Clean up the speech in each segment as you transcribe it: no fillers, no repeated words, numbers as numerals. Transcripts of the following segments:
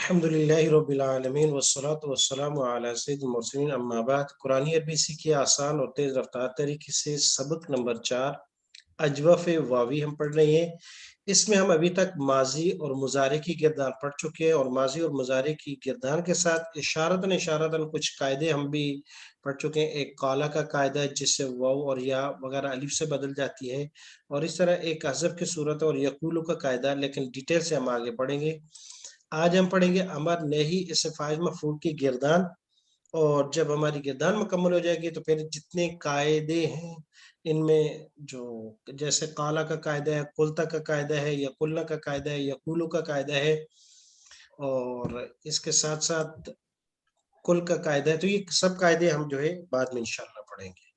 الحمدللہ رب العالمین والصلاة والسلام علی سید المرسلین اما بعد قرآنی عربی سیکھیے آسان اور تیز رفتار طریقے سے سبق نمبر 4 اجوف واوی ہم پڑھ رہے ہیں۔ اس میں ہم ابھی تک ماضی اور مضارع کی گردان پڑھ چکے ہیں اور ماضی اور مضارع کی گردان کے ساتھ اشارتاً کچھ قاعدے ہم بھی پڑھ چکے ہیں۔ ایک قالا کا قاعدہ ہے جس سے واو اور یا وغیرہ الف سے بدل جاتی ہے، اور اس طرح ایک حذف کی صورت اور یقولو کا قاعدہ، لیکن ڈیٹیل سے ہم آگے پڑھیں گے۔ آج ہم پڑھیں گے امر نہیں اسم فاعل مفعول کی گردان، اور جب ہماری گردان مکمل ہو جائے گی تو پھر جتنے قاعدے ہیں ان میں جو جیسے قالا کا قاعدہ ہے، قلتا کا قاعدہ ہے، یا قلنا کا قاعدہ ہے، یا قولو کا قاعدہ ہے، اور اس کے ساتھ ساتھ کل کا قاعدہ ہے، تو یہ سب قاعدے ہم جو ہے بعد میں انشاءاللہ پڑھیں گے۔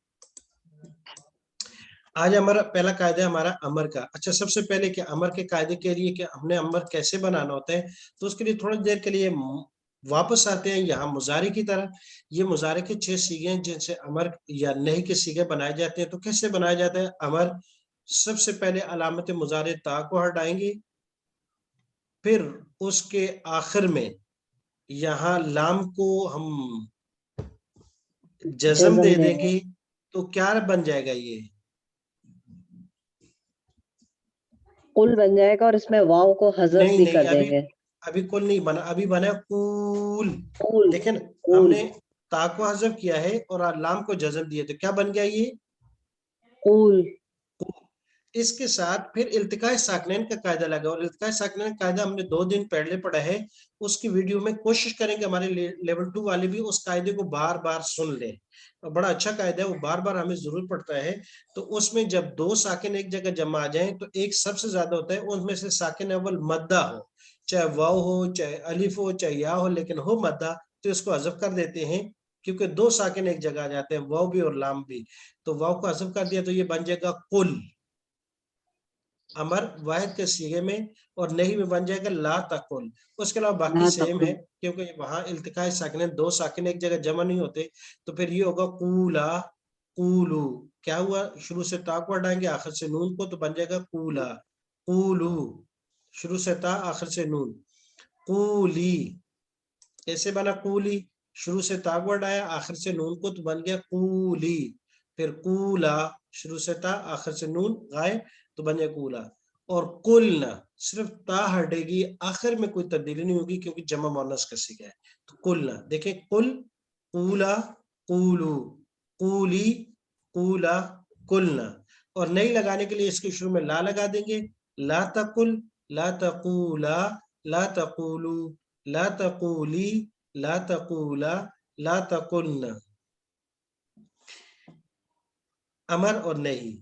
آج ہمارا پہلا قاعدہ ہے ہمارا امر کا۔ اچھا، سب سے پہلے کہ امر کے قاعدے کے لیے کہ ہم نے امر کیسے بنانا ہوتا ہے، تو اس کے لیے تھوڑی دیر کے لیے واپس آتے ہیں یہاں مضارع کی طرح۔ یہ مضارع کے 6 صیغے ہیں جن سے امر یا نہیں کے صیغے بنائے جاتے ہیں۔ تو کیسے بنایا جاتا ہے امر؟ سب سے پہلے علامت مضارع تا کو ہٹائیں گے، پھر اس کے آخر میں یہاں لام کو ہم جزم دے دیں گے، تو کیا بن جائے گا؟ یہ قل بن جائے گا، اور اس میں واو کو حذف بھی کر دیں گے۔ ابھی کل نہیں بنا، ابھی بنا قول۔ لیکن ہم نے تا کو حذف کیا ہے اور لام کو جزم دیا، تو کیا بن گیا یہ؟ قول۔ اس کے ساتھ پھر التقاء ساکنین کا قاعدہ لگا، اور التقاء ساکنین کا قاعدہ ہم نے 2 دن پہلے پڑھا ہے، اس کی ویڈیو میں کوشش کریں کہ ہمارے لیول 2 والے بھی اس قاعدے کو بار بار سن لیں۔ بڑا اچھا قاعدہ ہے، وہ بار بار ہمیں ضرور پڑتا ہے۔ تو اس میں جب 2 ساکن ایک جگہ جمع آ جائیں تو ایک سب سے زیادہ ہوتا ہے، ان میں سے ساکن اول مدہ ہو، چاہے واو ہو، چاہے الف ہو، چاہے یا ہو، لیکن ہو مدہ، تو اس کو حذف کر دیتے ہیں، کیونکہ 2 ساکن ایک جگہ آ جاتے ہیں، واو بھی اور لام بھی۔ تو واو کو حذف کر دیا تو یہ بن جائے گا قل، امر واحد کے صیغے میں، اور نہیں میں بن جائے گا لا تقل۔ اس کے علاوہ باقی سیم ہے، کیونکہ وہاں التقاء ساکنین 2 ساکن ایک جگہ جمع نہیں ہوتے، تو پھر یہ ہوگا قولا قولو۔ کیا ہوا؟ شروع سے تا کو ہٹائیں گے، آخر سے نون کو، تو بن جائے گا قولا قولو، شروع سے تا آخر سے نون۔ قولی، کیسے بنا قولی؟ شروع سے تا کو ہٹایا، آخر سے نون کو، تو بن گیا قولی۔ پھر قولا، شروع سے تا آخر سے نون غائب، تو بن جائے قولا۔ اور قلنا، صرف تا ہٹے گی، آخر میں کوئی تبدیلی نہیں ہوگی کیونکہ جمع مؤنث کا صیغہ ہے۔ تو قلنا، دیکھیں قل، قولا، قولو، قولی، قولا، قلنا۔ اور نہیں لگانے کے لیے اس کے شروع میں لا لگا دیں گے، لا تقل، لا تقولا، لا تقولو، لا تقولی، لا تقولا، لا تقلنا۔ امر اور نہیں۔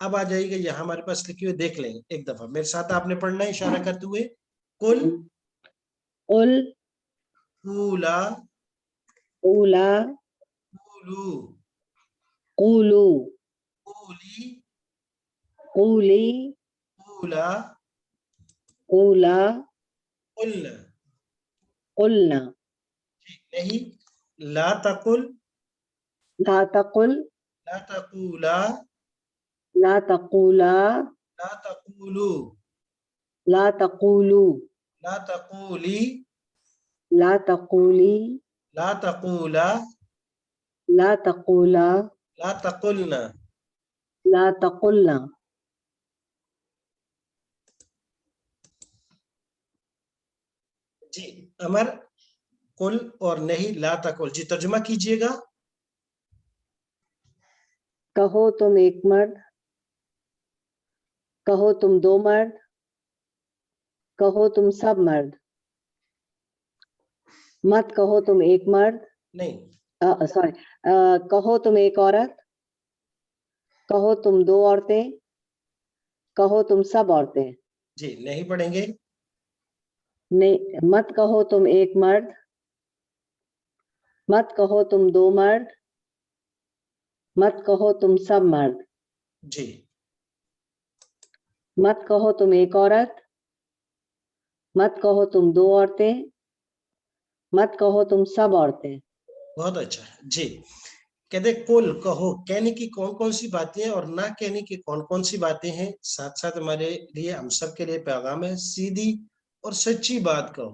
اب آ جائے گا یہاں ہمارے پاس لکھی ہوئی، دیکھ لیں ایک دفعہ میرے ساتھ، آپ نے پڑھنا ہے اشارہ کرتے ہوئے۔ قل، قل، قولا، قولا، قولو، قولو، قولی، قولی، قولا، قولا، قلنا۔ قلنا۔ نہیں، لا تقل، لا تقل، لا تقولا، لا تقولا، لا تقولو، لا تقولو، لا تقولی، لا تقولی، لا تقولا، لا تقولا، لا تقلنا۔ لا تقلنا۔ جی، امر قل اور نہیں لا تقل، جی ترجمہ کیجئے گا۔ کہو تم ایک مرد، کہو تم 2 مرد، کہو تم سب مرد۔ مت کہو تم ایک مرد، نہیں، سوری، کہو تم ایک عورت، کہو تم 2 عورتیں، کہو تم سب عورتیں۔ جی نہیں پڑھیں گے۔ نہیں، مت کہو تم ایک مرد، مت کہو تم 2 مرد، مت کہو تم سب مرد۔ جی، مت کہو تم ایک عورت، مت کہو تم 2 عورتیں، مت کہو تم سب عورتیں۔ بہت اچھا۔ جی، کہتے کل کہو، کہنے کی کون کون سی باتیں ہیں اور نہ کہنے کی کون کون سی باتیں ہیں۔ ساتھ ساتھ ہمارے لیے، ہم سب کے لیے پیغام ہے، سیدھی اور سچی بات کہو۔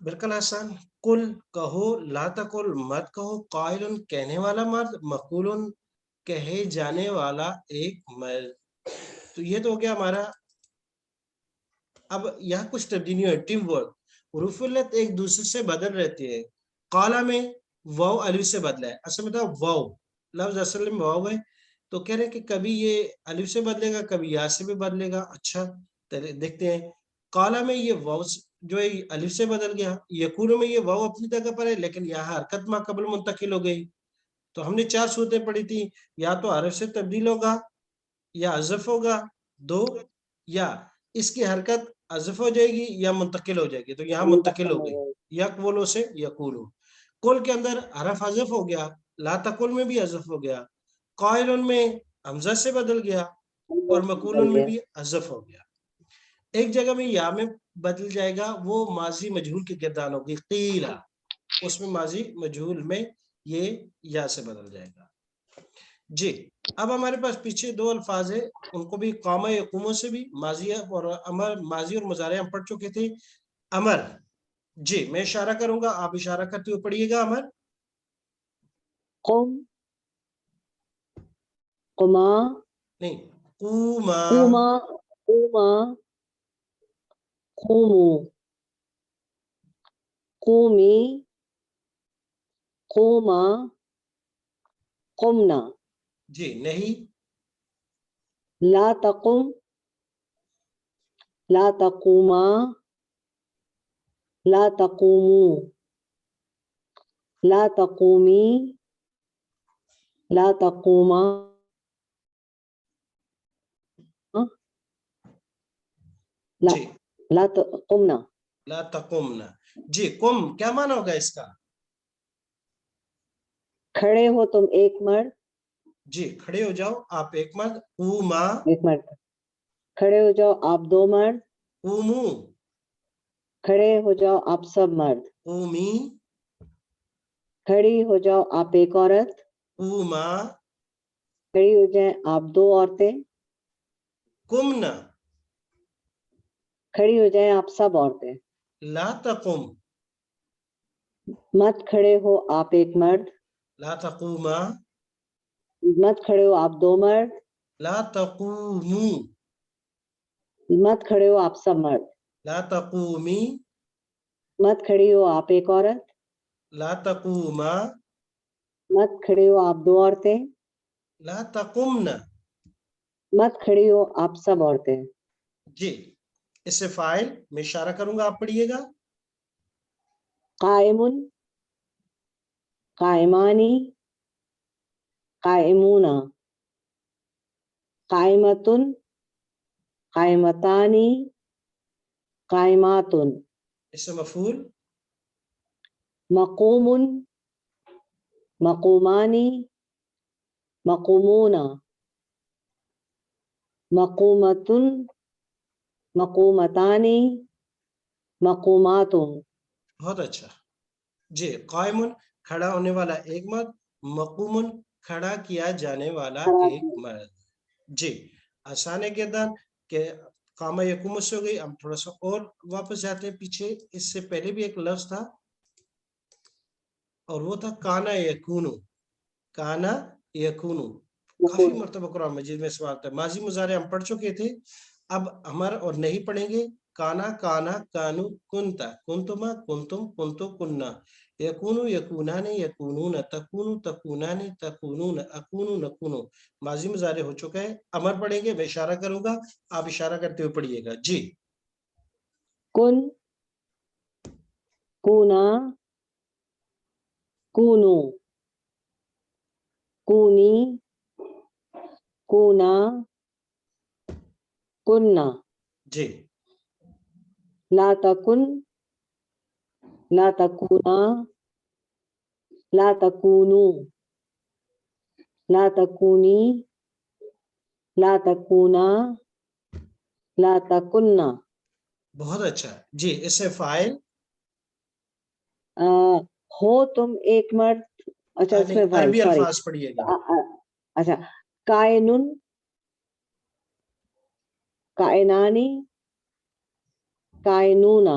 بالکل آسان. کل کہو, لا تقل مت کہو, قائلن کہنے والا مرد, مقولن کہے جانے والا ایک مرد. تو یہ تو ہو گیا ہمارا. اب یہاں کچھ تبدیلی ہے. Team work. حروف علت ایک دوسرے سے بدل رہتی ہے. قالا میں واو الف سے بدلا ہے. اصل میں تھا واو, لفظ اصل میں واو ہے, تو کہہ رہے کہ کبھی یہ الف سے بدلے گا, کبھی یا سے بھی بدلے گا. اچھا دیکھتے ہیں. قالا میں یہ واو جو ہے الف سے بدل گیا. یقولو میں یہ واو اپنی جگہ پر ہے, لیکن یہاں حرکت ما قبل منتقل ہو گئی. تو ہم نے 4 صورتیں پڑھی تھی. یا تو حرف سے تبدیل ہوگا, یا حذف ہوگا 2, یا اس کی حرکت حذف ہو جائے گی یا منتقل ہو جائے گی. تو یہاں منتقل ہو گئی. یقولو سے یقولو. کل کے اندر حرف حذف ہو گیا, لا تقل میں بھی حذف ہو گیا, قائلن میں حمزہ سے بدل گیا, اور مقولن میں بھی حذف ہو گیا. ایک جگہ میں یا میں بدل جائے گا, وہ ماضی مجہول کی گردان ہوگی. قیلا, اس میں ماضی مجہول میں یہ یا سے بدل جائے گا. جی, اب ہمارے پاس پیچھے 2 الفاظ ہیں, ان کو بھی قامہ یقوموں سے بھی ماضی اور امر, ماضی اور مضارع ہم پڑھ چکے تھے. امر, جی میں اشارہ کروں گا, آپ اشارہ کرتے ہوئے پڑھیے گا. امر, قم, قما, نہیں, قوما, قوما, قوما, قومو, قومی, قوما, قمنا. جی نہیں, لا تقم, لا تقوما, لا تقومو, لا تقومی, لا تقوما, لا جی لا تقمنا. لا تقمنا. جی, قم کیا معنی ہوگا اس کا؟ کھڑے ہو تم ایک مرد. جی, کھڑے ہو جاؤ آپ ایک مرد. قوما, ایک مرد. کھڑے ہو جاؤ آپ 2 مرد. قومو, کھڑے ہو جاؤ آپ سب مرد. قومی, کھڑی ہو جاؤ آپ ایک عورت. قوما, کھڑی ہو جائیں آپ 2 عورتیں. قمنا, کھڑی ہو جائیں آپ سب عورتیں. لا تقم, مت کھڑے ہو آپ ایک مرد. لا تقوما, مت کھڑے ہو آپ 2 مرد. لا تقومو, مت کھڑے ہو آپ سب مرد. لا تقومی, مت کھڑی ہو آپ ایک عورت. لا تقوما, مت کھڑے ہو آپ 2 عورتیں. لا تقمنا. مت کھڑی ہو آپ سب عورتیں. جی, اس سے فاعل میں اشارہ کروں گا, آپ پڑھیے گا. قائم, قائمانی, قائمون, قائمۃ, قائمتانی, قائمات. اس سے مفعول, مقوم, مقومانی, مقومون, مقومۃ, مقومتانی, مقومات. بہت اچھا. جی, قائمن کھڑا ہونے والا ایک مرد, مقومن کھڑا کیا جانے والا ایک مرد. جی, آسان ہے گردان کہ قامہ یقوم سے ہو گئی. ہم تھوڑا سا اور واپس جاتے ہیں پیچھے. اس سے پہلے بھی ایک لفظ تھا, اور وہ تھا کانا یکونو. کانا یکونو کافی مرتبہ قرآن مجید میں سوال تھا. ماضی مضارع ہم پڑھ چکے تھے, اب ہمارا اور نہیں پڑھیں گے. کانا, کانا, کانو, کنتا, کنتما, کنتم, کنتو, کننا. یکونو, یکونان, یکونون, تکونو, تکونان, تکونون, اکونو, نکونو. ماضی مضارع ہو چکا ہے. امر پڑھیں گے, میں اشارہ کروں گا, آپ اشارہ کرتے ہوئے پڑھیے گا. جی, کن, کونا, کونو, کونی, کونا, کننا. جی, لا تکن, لا تکونا, لا تکونو, لا تکونی, لا تکونا, لا تکننا. بہت اچھا. جی, اس سے فاعل, ہو تم ایک مرد. اچھا اس نہیں, میں فائل, عربی سوری. الفاظ پڑھیے گا. اچھا, کائنن, کائنانی, کائنونا,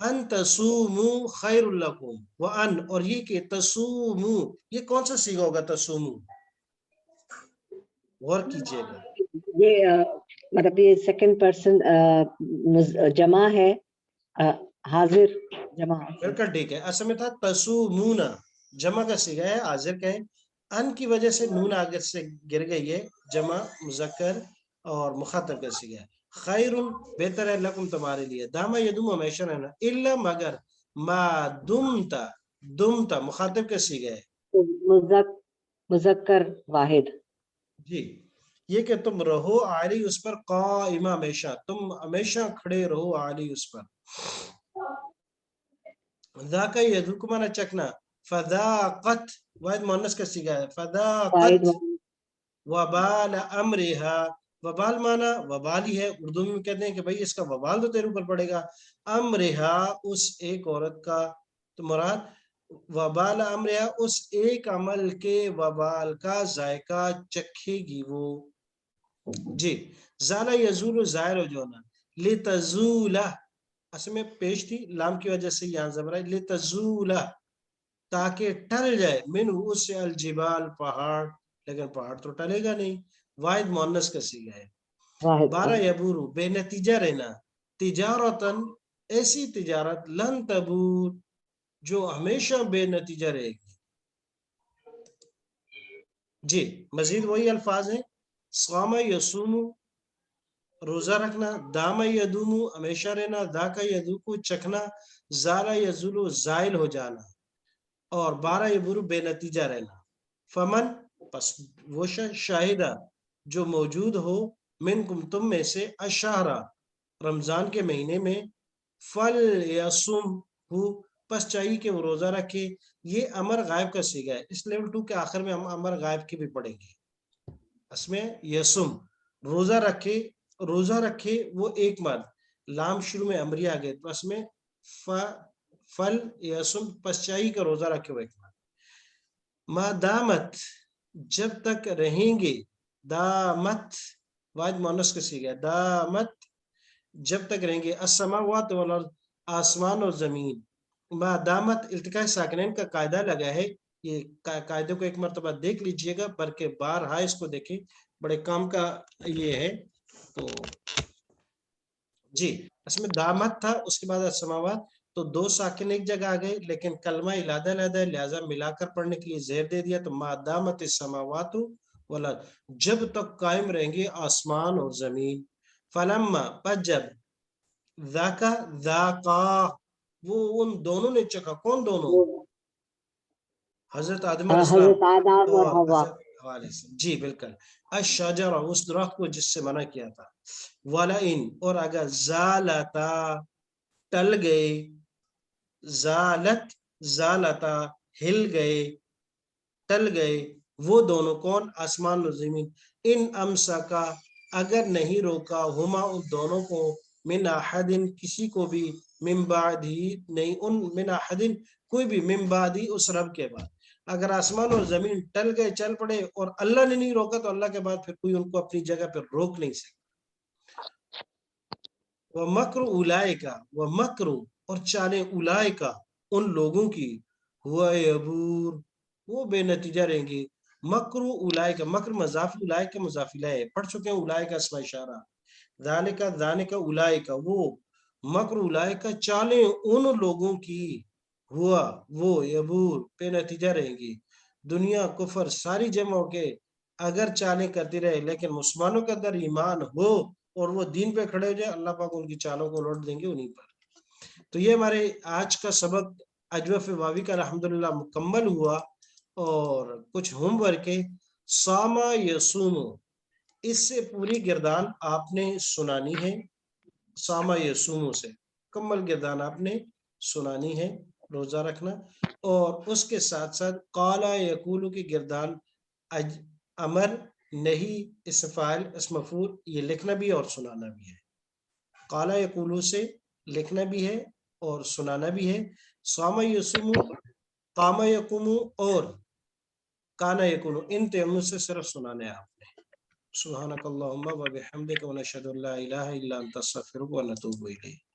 ان تسومو خیر لکم وان، اور یہ کہ تسومو یہ کون سا صیغہ ہوگا تسومو؟ غور کیجئے گا. یہ مطلب یہ سیکنڈ پرسن جمع ہے، حاضر جمع. بالکل ٹھیک ہے. اصل میں تھا تسومون، جمع کا صیغہ ہے، حاضر کا ہے. ان کی وجہ سے نون آگے سے گر گئی ہے، جمع مذکر اور مخاطب کا صیغہ ہے. خیر بہتر ہے، لکم تمہارے لیے. دامہ یدوم ہمیشہ رہنا، الا مگر، ما دمتا، دمتا مخاطب کا صیغہ ہے. مذکر واحد. جی یہ کہ تم رہو علی اس پر، قائمہ ہمیشہ، تم ہمیشہ کھڑے رہو علی اس پر. ذاک یذوق مانا چکنا، فذاقت واحد مؤنث کا صیغہ ہے، فذاقت وبال امرها، وبال مانا وبال ہی ہے، اردو میں کہتے ہیں کہ بھئی اس کا وبال تو تیرے اوپر پڑے گا. امرها اس ایک عورت کا، تو مراد وبال امرها اس ایک عمل کے وبال کا ذائقہ چکھے گی وہ. جی زالہ یزول ظاہر ہو جانا، لتزولہ اصل میں پیش تھی، لام کی وجہ سے یہاں زبر ہے، لتزولہ تاکہ ٹل جائے، من اس سے الجبال پہاڑ، لیکن پہاڑ تو ٹلے گا نہیں. واحد مؤنث کا صیغہ ہے. 12 یبورو بے نتیجہ رہنا، تجارتن ایسی تجارت، لن تبور جو ہمیشہ بے نتیجہ رہے گی. جی مزید وہی الفاظ ہیں، صام یصوم روزہ رکھنا، دام یدوم ہمیشہ رہنا، ذاک یذوق چکھنا، زال یزول زائل ہو جانا، اور 12 یبورو بے نتیجہ رہنا. فمن پس وہ شاہدہ جو موجود ہو، منکم تم میں سے، الشہرہ رمضان کے مہینے میں، فل یصم ہو پس چاہیے کہ وہ روزہ رکھے. یہ امر غائب کا صیغہ ہے، اس لیول 2 کے آخر میں ہم امر غائب کی بھی پڑھیں گے. اس میں یسم روزہ رکھے، روزہ رکھے وہ ایک مرد، لام شروع میں امری آ گئے، تو اس میں فل یسم پس چاہیے کہ روزہ رکھے وہ ایک مرد. ما دامت جب تک رہیں گے، دامت واحد مؤنث کا صیغہ ہے، دامت جب تک رہیں گے، السماوات والارض آسمان اور زمین. ما دامت التقاء ساکنین کا قاعدہ لگا ہے، یہ قاعدے کو ایک مرتبہ دیکھ لیجئے گا، بلکہ بارہا اس کو دیکھیں، بڑے کام کا یہ ہے. تو جی اس میں دامت تھا، اس کے بعد السماوات، تو 2 ساکن ایک جگہ آ گئے، لیکن کلمہ علیحدہ علیحدہ ہے، لہذا ملا کر پڑھنے کے لیے زیر دے دیا. تو ما دامت السماوات والارض جب تک قائم رہیں گے آسمان اور زمین. فلما پس جب، ذاکا ذاقا وہ ان دونوں نے چکھا، کون دونوں؟ حضرت آدم علیہ السلام حضرت آدم اور حوا. جی بالکل، الشجر اس درخت کو جس سے منع کیا تھا. ولئن اور اگر زالتا ٹل گئے، زالت زالتا ہل گئے، ٹل گئے وہ دونوں، کون؟ آسمان و زمین. ان امسکا اگر نہیں روکا، ہما ان دونوں کو، من احدن کسی کو بھی، من بعد ہی نہیں، ان من احدن کوئی بھی، من بعد ہی اس رب کے بعد. اگر آسمان اور زمین ٹل گئے، چل پڑے، اور اللہ نے نہیں روکا، تو اللہ کے بعد پھر کوئی ان کو اپنی جگہ پہ روک نہیں سکتا. وَمَكْرُ أُولَئِكَ وَمَكْرُ اور چالیں اولئک ان لوگوں کی، ہوا یبور وہ بے نتیجہ رہیں گے. مکر اولئک، مکر مضاف اولئک مضاف الیہ پڑھ چکے ہیں، اولئک اسم اشارہ، ذالک اولئک وہ، مکر اولئک چالیں ان لوگوں کی، ہوا وہ یبور بے نتیجہ رہیں گی. دنیا کفر ساری جمع ہو کے اگر چالیں کرتی رہے، لیکن مسلمانوں کے اندر ایمان ہو اور وہ دین پہ کھڑے ہو جائے، اللہ پاک ان کی چالوں کو لوٹ دیں گے انہیں پر. تو یہ ہمارے آج کا سبق اجوف واوی کا الحمدللہ مکمل ہوا. اور کچھ ہوم ورک ہے، ساما یسوم اس سے پوری گردان آپ نے سنانی ہے، ساما یسوم سے مکمل گردان آپ نے سنانی ہے، روزہ رکھنا. اور اس کے ساتھ ساتھ قالا یقولو کی گردان امر نہیں، اسم فاعل اسم مفعول یہ لکھنا بھی ہے اور سنانا بھی ہے. قالا یقولو سے لکھنا بھی ہے اور سنانا بھی ہے. صام یصوم، قام یقوم اور کانا یکون، ان تینوں سے صرف سنانے آپ نے. سبحانک اللہم و بحمدک و نشہد ان لا الہ الا انت نستغفرک و نتوب الیک.